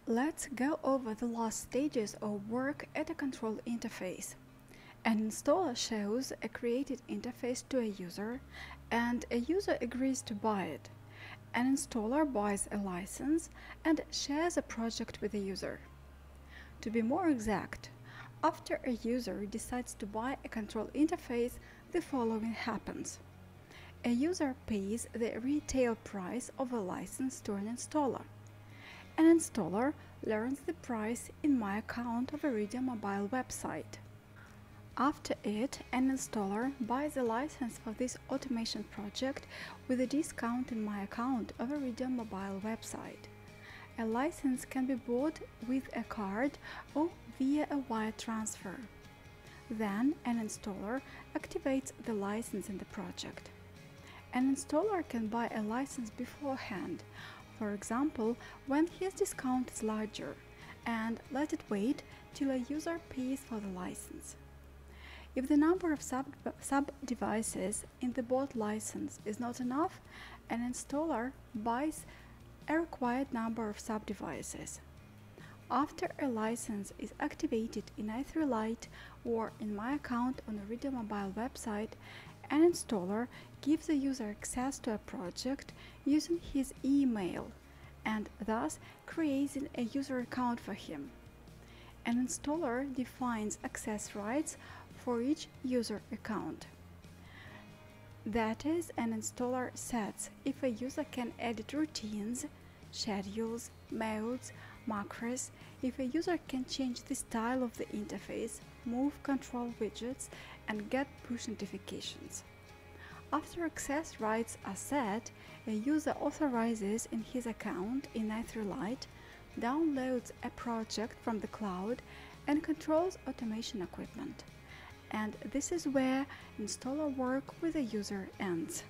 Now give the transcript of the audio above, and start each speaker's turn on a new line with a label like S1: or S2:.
S1: Let's go over the last stages of work at a control interface. An installer shows a created interface to a user, and a user agrees to buy it. An installer buys a license and shares a project with the user. To be more exact, after a user decides to buy a control interface, the following happens. A user pays the retail price of a license to an installer. An installer learns the price in My Account of iRidium mobile website. After it, an installer buys a license for this automation project with a discount in My Account of iRidium mobile website. A license can be bought with a card or via a wire transfer. Then an installer activates the license in the project. An installer can buy a license beforehand, for example, when his discount is larger, and let it wait till a user pays for the license. If the number of sub-devices in the bought license is not enough, an installer buys a required number of sub-devices. After a license is activated in i3 Lite or in My Account on the iRidium mobile website, an installer gives the user access to a project using his email and thus creating a user account for him. An installer defines access rights for each user account. That is, an installer sets if a user can edit routines, schedules, modes, macros, if a user can change the style of the interface, move control widgets, and get push notifications. After access rights are set, a user authorizes in his account in i3 Lite, downloads a project from the cloud, and controls automation equipment. And this is where installer work with the user ends.